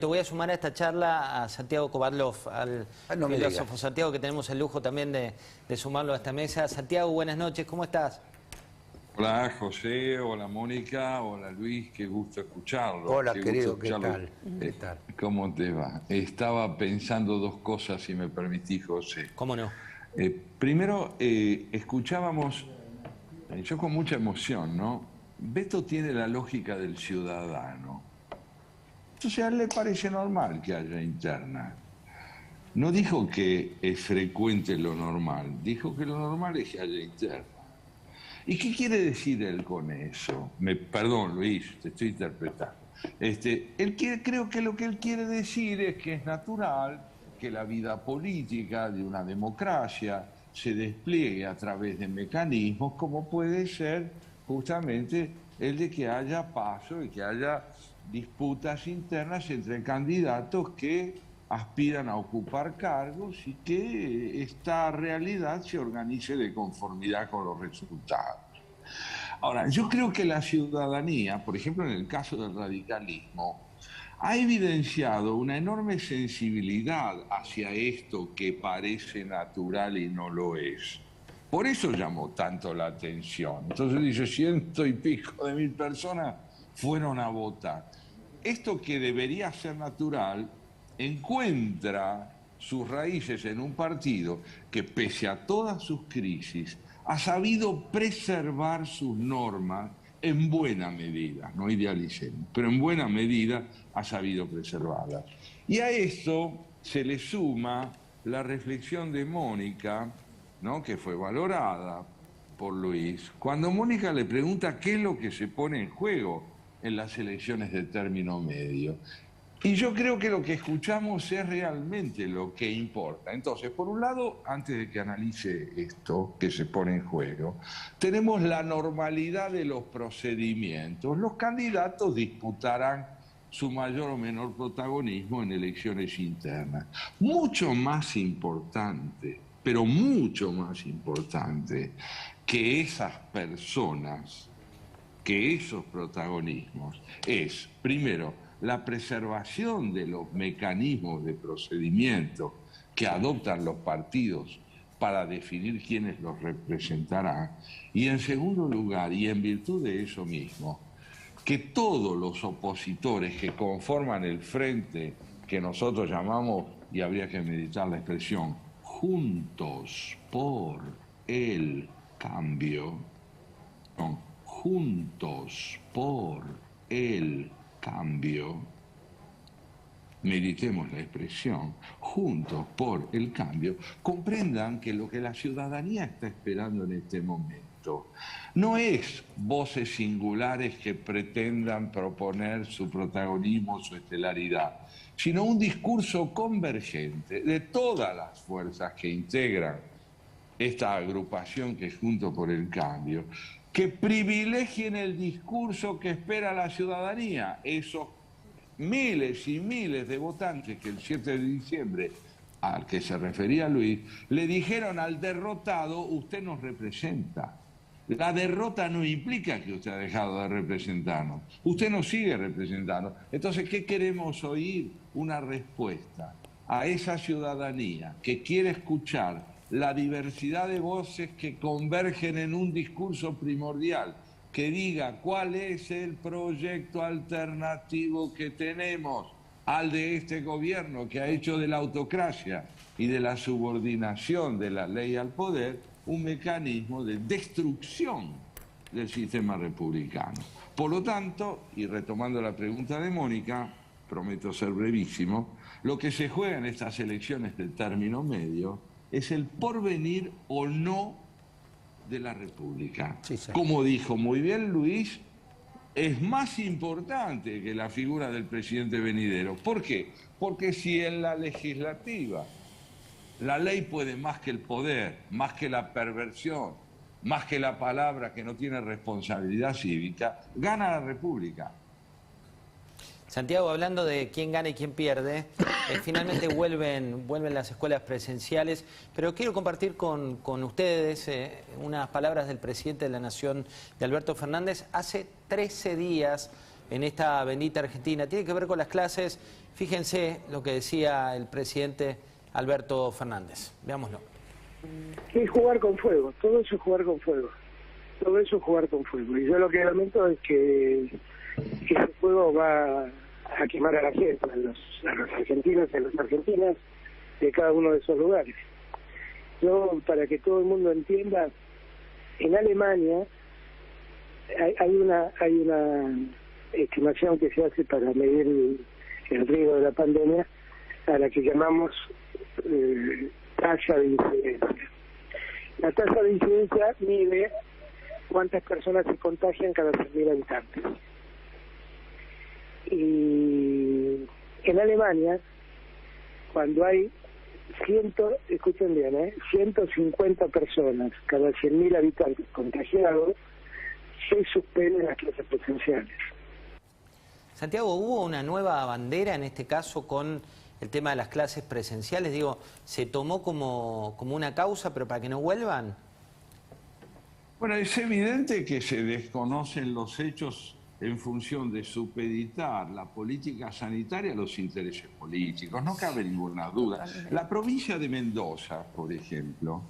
Te voy a sumar a esta charla a Santiago Kovadlov, al filósofo Santiago, que tenemos el lujo también de sumarlo a esta mesa. Santiago, buenas noches, ¿cómo estás? Hola José, hola Mónica, hola Luis, qué gusto escucharlo. Hola qué querido, gusto escucharlo. ¿Qué tal? ¿Cómo te va? Estaba pensando dos cosas, si me permitís, José. ¿Cómo no? Primero, escuchábamos, yo con mucha emoción, ¿no? Beto tiene la lógica del ciudadano. Entonces a él le parece normal que haya interna. No dijo que es frecuente lo normal, dijo que lo normal es que haya interna. ¿Y qué quiere decir él con eso? Perdón, Luis, te estoy interpretando. Creo que lo que él quiere decir es que es natural que la vida política de una democracia se despliegue a través de mecanismos como puede ser justamente el de que haya paso y que haya disputas internas entre candidatos que aspiran a ocupar cargos y que esta realidad se organice de conformidad con los resultados. Ahora, yo creo que la ciudadanía, por ejemplo en el caso del radicalismo, ha evidenciado una enorme sensibilidad hacia esto que parece natural y no lo es. Por eso llamó tanto la atención. Entonces dice, 100 y pico de mil personas fueron a votar. Esto que debería ser natural encuentra sus raíces en un partido que, pese a todas sus crisis, ha sabido preservar sus normas en buena medida, no idealicemos, pero en buena medida ha sabido preservarlas. Y a esto se le suma la reflexión de Mónica, ¿no?, que fue valorada por Luis, cuando Mónica le pregunta qué es lo que se pone en juego en las elecciones de término medio. Y yo creo que lo que escuchamos es realmente lo que importa. Entonces, por un lado, antes de que analice esto que se pone en juego, tenemos la normalidad de los procedimientos. Los candidatos disputarán su mayor o menor protagonismo en elecciones internas. Mucho más importante, pero mucho más importante que esas personas, que esos protagonismos, es, primero, la preservación de los mecanismos de procedimiento que adoptan los partidos para definir quiénes los representarán, y en segundo lugar, y en virtud de eso mismo, que todos los opositores que conforman el frente que nosotros llamamos, y habría que meditar la expresión, Juntos por el Cambio, Juntos por el Cambio, meditemos la expresión, Juntos por el Cambio, comprendan que lo que la ciudadanía está esperando en este momento no es voces singulares que pretendan proponer su protagonismo, su estelaridad, sino un discurso convergente de todas las fuerzas que integran esta agrupación que es Juntos por el Cambio, que privilegien el discurso que espera la ciudadanía, esos miles y miles de votantes que el 7 de diciembre, al que se refería Luis, le dijeron al derrotado, usted nos representa. La derrota no implica que usted ha dejado de representarnos, usted nos sigue representando. Entonces, ¿qué queremos oír? Una respuesta a esa ciudadanía que quiere escuchar la diversidad de voces que convergen en un discurso primordial, que diga cuál es el proyecto alternativo que tenemos al de este gobierno que ha hecho de la autocracia y de la subordinación de la ley al poder un mecanismo de destrucción del sistema republicano. Por lo tanto, y retomando la pregunta de Mónica, prometo ser brevísimo, lo que se juega en estas elecciones del término medio es el porvenir o no de la República. Sí. Como dijo muy bien Luis, es más importante que la figura del presidente venidero. ¿Por qué? Porque si en la legislativa la ley puede más que el poder, más que la perversión, más que la palabra que no tiene responsabilidad cívica, gana la República. Santiago, hablando de quién gana y quién pierde, finalmente vuelven las escuelas presenciales, pero quiero compartir con ustedes unas palabras del presidente de la Nación, de Alberto Fernández, hace 13 días en esta bendita Argentina. Tiene que ver con las clases Fíjense lo que decía el presidente Alberto Fernández. Veámoslo. Es jugar con fuego, todo eso es jugar con fuego. Todo eso es jugar con fuego. Y yo lo que lamento es que ese fuego va a quemar a la gente, a los argentinos y a las argentinas de cada uno de esos lugares. Yo, para que todo el mundo entienda, en Alemania hay una estimación que se hace para medir el riesgo de la pandemia, a la que llamamos tasa de incidencia. La tasa de incidencia mide cuántas personas se contagian cada 100.000 habitantes. Y en Alemania, cuando hay 150 personas cada 100.000 habitantes contagiados, se suspenden las clases presenciales. Santiago, ¿hubo una nueva bandera en este caso con el tema de las clases presenciales? Digo, ¿se tomó como una causa, pero para que no vuelvan? Bueno, es evidente que se desconocen los hechos en función de supeditar la política sanitaria a los intereses políticos, no cabe ninguna duda. La provincia de Mendoza, por ejemplo,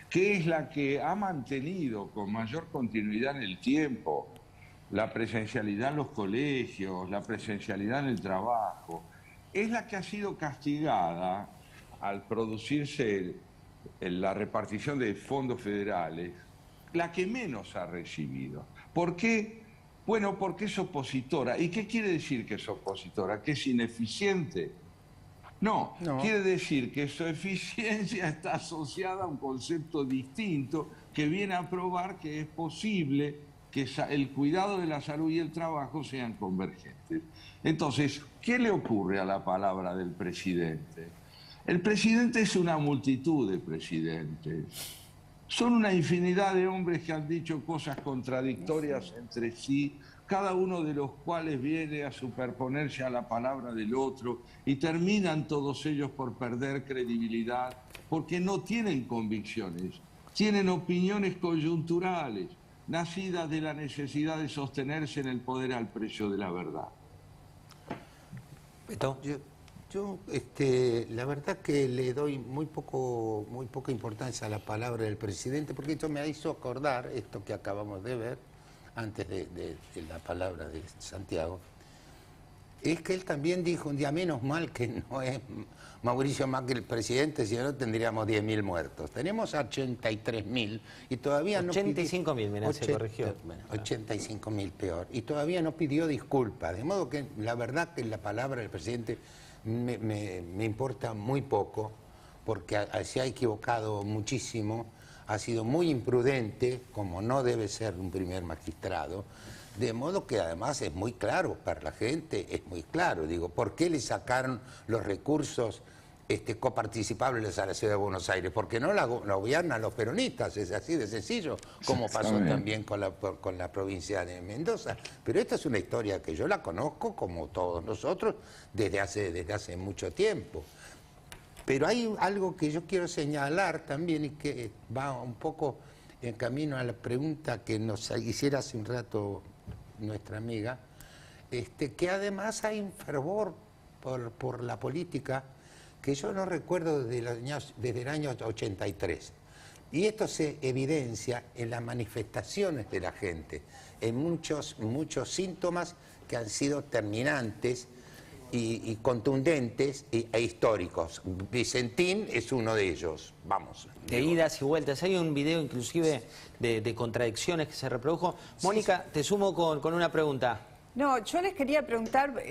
que es la que ha mantenido con mayor continuidad en el tiempo la presencialidad en los colegios, la presencialidad en el trabajo, es la que ha sido castigada al producirse la repartición de fondos federales, la que menos ha recibido. ¿Por qué? Bueno, porque es opositora. ¿Y qué quiere decir que es opositora? ¿Que es ineficiente? No, quiere decir que su eficiencia está asociada a un concepto distinto que viene a probar que es posible que el cuidado de la salud y el trabajo sean convergentes. Entonces, ¿qué le ocurre a la palabra del presidente? El presidente es una multitud de presidentes. Son una infinidad de hombres que han dicho cosas contradictorias entre sí, cada uno de los cuales viene a superponerse a la palabra del otro y terminan todos ellos por perder credibilidad porque no tienen convicciones, tienen opiniones coyunturales, nacidas de la necesidad de sostenerse en el poder al precio de la verdad. Yo la verdad que le doy muy poca importancia a la palabra del presidente, porque esto me hizo acordar esto que acabamos de ver, antes de la palabra de Santiago, es que él también dijo un día, menos mal que no es Mauricio Macri el presidente, si no tendríamos 10.000 muertos. Tenemos 83.000 y todavía no... 85.000, mira, se corrigió. Bueno, 85.000 peor. Y todavía no pidió disculpas. De modo que la verdad que la palabra del presidente me importa muy poco, porque se ha equivocado muchísimo, ha sido muy imprudente, como no debe ser un primer magistrado, de modo que además es muy claro para la gente, es muy claro, digo, ¿por qué le sacaron los recursos coparticipables a la ciudad de Buenos Aires? Porque no la gobiernan los peronistas, es así de sencillo, como pasó también con la provincia de Mendoza. Pero esta es una historia que yo la conozco, como todos nosotros, desde hace mucho tiempo. Pero hay algo que yo quiero señalar también y que va un poco en camino a la pregunta que nos hiciera hace un rato nuestra amiga, que además hay un fervor por la política que yo no recuerdo desde el año 83. Y esto se evidencia en las manifestaciones de la gente, en muchos síntomas que han sido terminantes y contundentes e históricos. Vicentín es uno de ellos, vamos. De idas y vueltas. Hay un video inclusive de contradicciones que se reprodujo. Mónica, te sumo con una pregunta. No, yo les quería preguntar,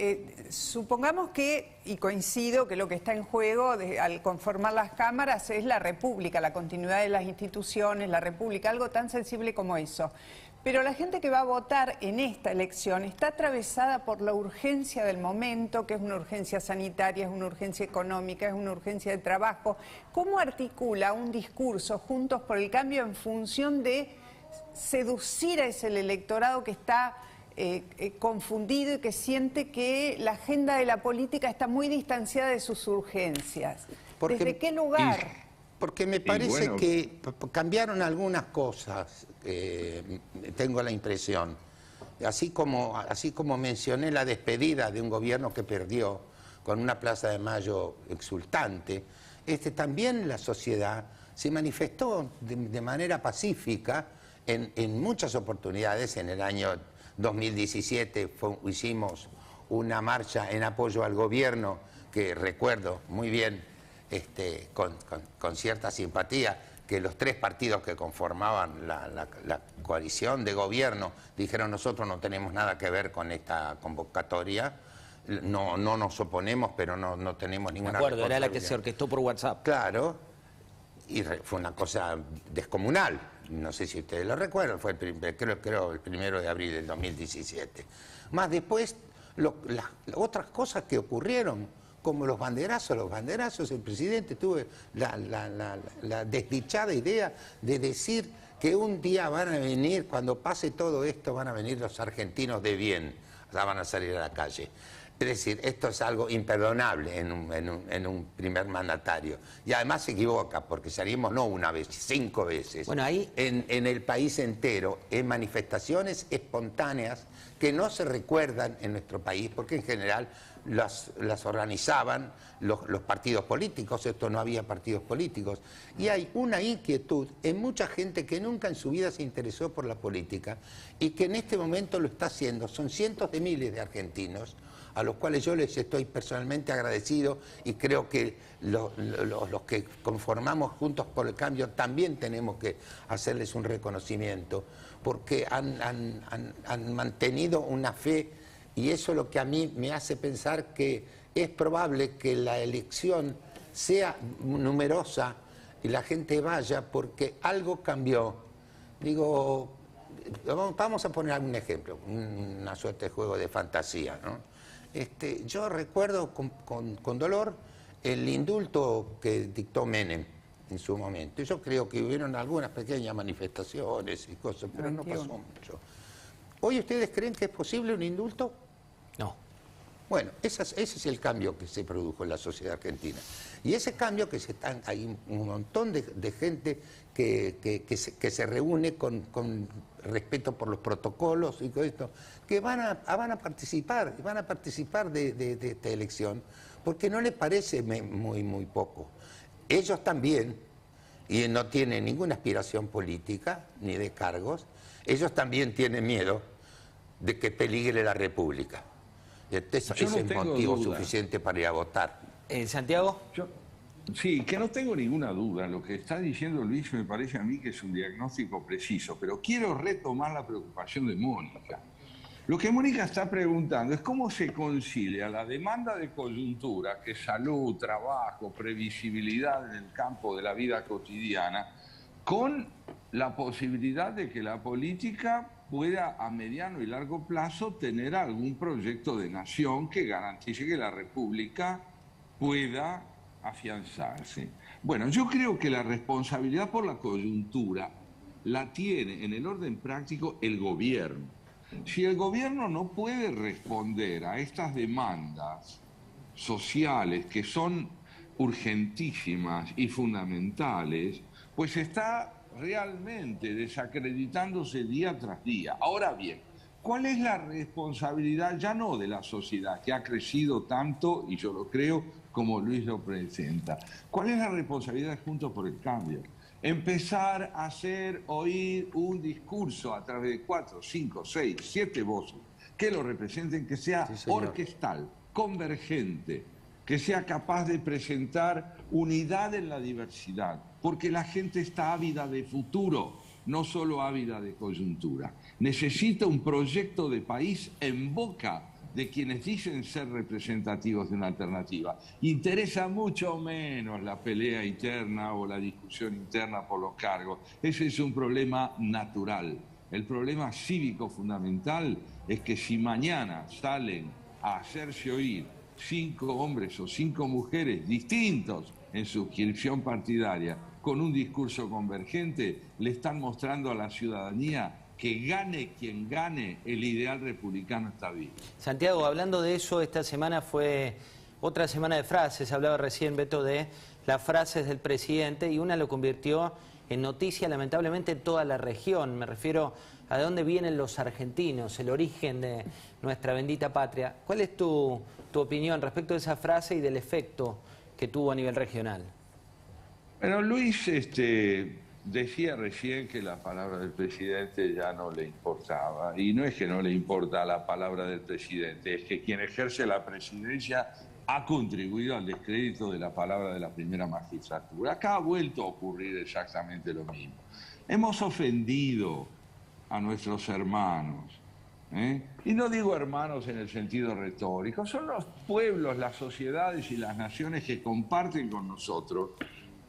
supongamos que, y coincido que lo que está en juego al conformar las cámaras es la República, la continuidad de las instituciones, la República, algo tan sensible como eso. Pero la gente que va a votar en esta elección está atravesada por la urgencia del momento, que es una urgencia sanitaria, es una urgencia económica, es una urgencia de trabajo. ¿Cómo articula un discurso Juntos por el Cambio en función de seducir a ese electorado que está confundido y que siente que la agenda de la política está muy distanciada de sus urgencias? ¿Desde qué lugar? Porque me parece que cambiaron algunas cosas, tengo la impresión. Así como mencioné la despedida de un gobierno que perdió, con una Plaza de Mayo exultante, también la sociedad se manifestó de manera pacífica en muchas oportunidades. En el año 2017 hicimos una marcha en apoyo al gobierno, que recuerdo muy bien, con cierta simpatía, que los 3 partidos que conformaban la coalición de gobierno dijeron: nosotros no tenemos nada que ver con esta convocatoria, no nos oponemos, pero no tenemos ninguna responsabilidad. Era la que se orquestó por WhatsApp. Claro, y fue una cosa descomunal. No sé si ustedes lo recuerdan, fue creo el 1 de abril del 2017. Más después, las otras cosas que ocurrieron, como los banderazos, el presidente tuvo la desdichada idea de decir que un día van a venir, cuando pase todo esto, van a venir los argentinos de bien, o sea, van a salir a la calle. Es decir, esto es algo imperdonable en un primer mandatario. Y además se equivoca, porque salimos no una vez, 5 veces. Bueno, ahí... en el país entero, en manifestaciones espontáneas que no se recuerdan en nuestro país, porque en general las organizaban los partidos políticos. Esto no había partidos políticos. Y hay una inquietud en mucha gente que nunca en su vida se interesó por la política y que en este momento lo está haciendo. Son cientos de miles de argentinos a los cuales yo les estoy personalmente agradecido, y creo que los que conformamos Juntos por el Cambio también tenemos que hacerles un reconocimiento, porque han mantenido una fe, y eso es lo que a mí me hace pensar que es probable que la elección sea numerosa y la gente vaya, porque algo cambió. Digo, vamos a poner algún ejemplo, una suerte de juego de fantasía, ¿no? Yo recuerdo con dolor el indulto que dictó Menem en su momento. Yo creo que hubieron algunas pequeñas manifestaciones y cosas, pero no pasó mucho. ¿Hoy ustedes creen que es posible un indulto? No. Bueno, ese es el cambio que se produjo en la sociedad argentina. Y ese cambio hay un montón de gente que se reúne con respeto por los protocolos y todo esto, que van a participar de esta elección, porque no les parece muy poco. Ellos también, y no tienen ninguna aspiración política ni de cargos, ellos también tienen miedo de que peligre la República. Ese es motivo suficiente para ir a votar. ¿Santiago? Sí, que no tengo ninguna duda. Lo que está diciendo Luis me parece a mí que es un diagnóstico preciso, pero quiero retomar la preocupación de Mónica. Lo que Mónica está preguntando es cómo se concilia la demanda de coyuntura, que es salud, trabajo, previsibilidad en el campo de la vida cotidiana, con la posibilidad de que la política pueda a mediano y largo plazo tener algún proyecto de nación que garantice que la República pueda afianzarse. Bueno, yo creo que la responsabilidad por la coyuntura la tiene en el orden práctico el gobierno. Si el gobierno no puede responder a estas demandas sociales que son urgentísimas y fundamentales, pues está realmente desacreditándose día tras día. Ahora bien, ¿cuál es la responsabilidad ya no de la sociedad, que ha crecido tanto, y yo lo creo, como Luis lo presenta? ¿Cuál es la responsabilidad de Juntos por el Cambio? Empezar a hacer oír un discurso a través de 4, 5, 6, 7 voces que lo representen, que sea orquestal, convergente, que sea capaz de presentar unidad en la diversidad, porque la gente está ávida de futuro, no solo ávida de coyuntura. Necesita un proyecto de país en boca de quienes dicen ser representativos de una alternativa. Interesa mucho menos la pelea interna o la discusión interna por los cargos. Ese es un problema natural. El problema cívico fundamental es que si mañana salen a hacerse oír 5 hombres o 5 mujeres distintos en su inscripción partidaria con un discurso convergente, le están mostrando a la ciudadanía que gane quien gane, el ideal republicano está vivo. Santiago, hablando de eso, esta semana fue otra semana de frases. Hablaba recién, Beto, de las frases del presidente, y una lo convirtió en noticia, lamentablemente, en toda la región. Me refiero a de dónde vienen los argentinos, el origen de nuestra bendita patria. ¿Cuál es tu opinión respecto de esa frase y del efecto que tuvo a nivel regional? Bueno, Luis decía recién que la palabra del presidente ya no le importaba. Y no es que no le importa la palabra del presidente, es que quien ejerce la presidencia ha contribuido al descrédito de la palabra de la primera magistratura. Acá ha vuelto a ocurrir exactamente lo mismo. Hemos ofendido a nuestros hermanos. Y no digo hermanos en el sentido retórico, son los pueblos, las sociedades y las naciones que comparten con nosotros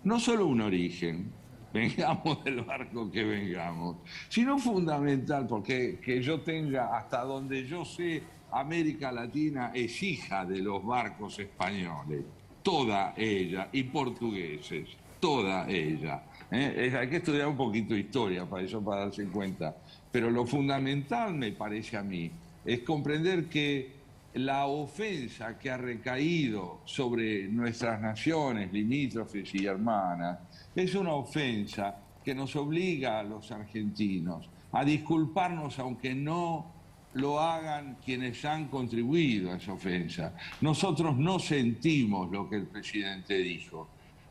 no solo un origen, vengamos del barco que vengamos, sino fundamental, porque que yo tenga, hasta donde yo sé, América Latina es hija de los barcos españoles, toda ella, y portugueses, toda ella. Hay que estudiar un poquito de historia para eso, para darse cuenta. Pero lo fundamental, me parece a mí, es comprender que la ofensa que ha recaído sobre nuestras naciones limítrofes y hermanas es una ofensa que nos obliga a los argentinos a disculparnos, aunque no lo hagan quienes han contribuido a esa ofensa. Nosotros no sentimos lo que el presidente dijo.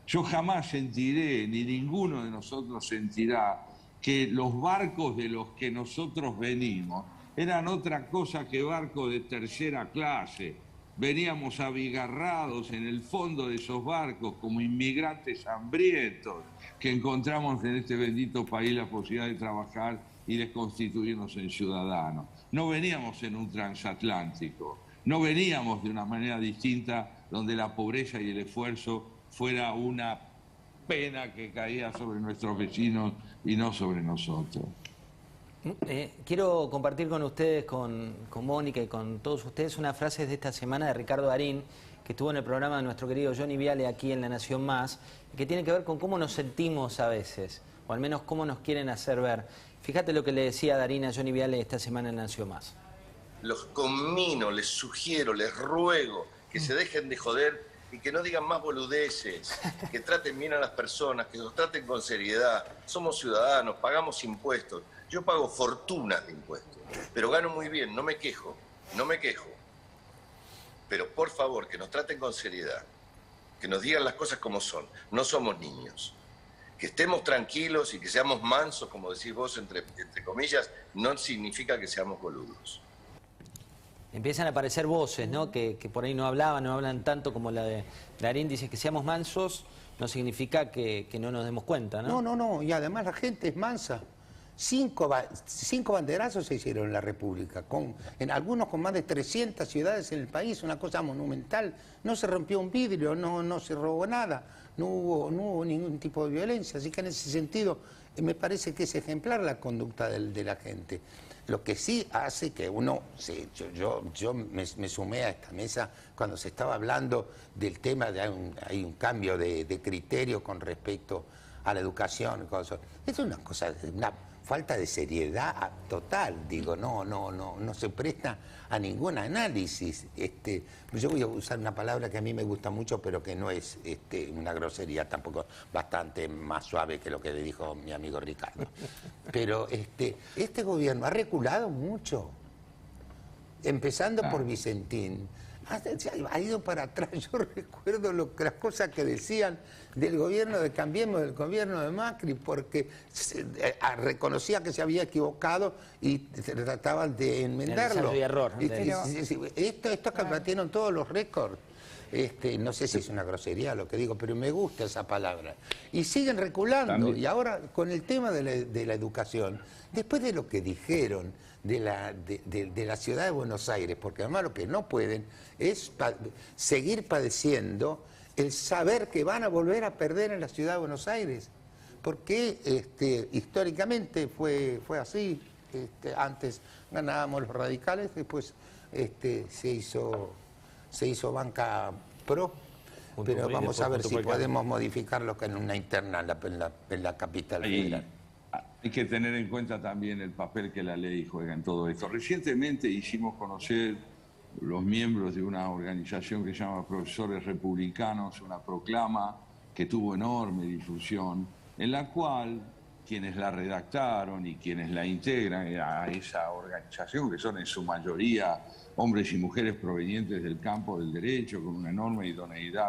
Yo jamás sentiré, ni ninguno de nosotros sentirá, que los barcos de los que nosotros venimos eran otra cosa que barcos de tercera clase. Veníamos abigarrados en el fondo de esos barcos como inmigrantes hambrientos que encontramos en este bendito país la posibilidad de trabajar y de constituirnos en ciudadanos. No veníamos en un transatlántico, no veníamos de una manera distinta donde la pobreza y el esfuerzo fuera una pena que caía sobre nuestros vecinos y no sobre nosotros. Quiero compartir con ustedes, con Mónica y con todos ustedes, una frase de esta semana de Ricardo Darín, que estuvo en el programa de nuestro querido Johnny Viale aquí en La Nación Más, que tiene que ver con cómo nos sentimos a veces, o al menos cómo nos quieren hacer ver. Fíjate lo que le decía Darín a Johnny Viale esta semana en La Nación Más. Los conmino, les sugiero, les ruego que se dejen de joder y que no digan más boludeces, que traten bien a las personas, que los traten con seriedad. Somos ciudadanos, pagamos impuestos. Yo pago fortunas de impuestos, pero gano muy bien, no me quejo, no me quejo. Pero por favor, que nos traten con seriedad, que nos digan las cosas como son. No somos niños. Que estemos tranquilos y que seamos mansos, como decís vos, entre comillas, no significa que seamos boludos. Empiezan a aparecer voces, ¿no? Que por ahí no hablan tanto como la de Darín. Dice que seamos mansos no significa que no nos demos cuenta, ¿no? No, y además la gente es mansa. 5 banderazos se hicieron en la República, en algunos con más de 300 ciudades en el país, una cosa monumental. No se rompió un vidrio, no se robó nada, no hubo ningún tipo de violencia. Así que en ese sentido me parece que es ejemplar la conducta de la gente. Lo que sí hace que uno, yo me sumé a esta mesa cuando se estaba hablando del tema de hay un cambio de criterio con respecto a la educación. Es una cosa, una falta de seriedad total, digo, no se presta a ningún análisis. Yo voy a usar una palabra que a mí me gusta mucho, pero que no es una grosería, tampoco, bastante más suave que lo que le dijo mi amigo Ricardo. Pero este gobierno ha reculado mucho, empezando por Vicentín. Ha ido para atrás. Yo recuerdo las cosas que decían del gobierno de Cambiemos, del gobierno de Macri, porque reconocía que se había equivocado y trataban de enmendarlo. Error. Estos que batieron todos los récords. No sé si es una grosería lo que digo, pero me gusta esa palabra. Y siguen reculando. También. Y ahora con el tema de la educación, después de lo que dijeron de la ciudad de Buenos Aires, porque además lo que no pueden es seguir padeciendo el saber que van a volver a perder en la ciudad de Buenos Aires, porque históricamente fue así. Antes ganábamos los radicales, después se hizo banca pro, pero vamos a ver si podemos modificarlo en una interna en la capital federal. Hay que tener en cuenta también el papel que la ley juega en todo esto. Recientemente hicimos conocer los miembros de una organización que se llama Profesores Republicanos, una proclama que tuvo enorme difusión, en la cual quienes la redactaron y quienes la integran a esa organización, que son en su mayoría hombres y mujeres provenientes del campo del derecho, con una enorme idoneidad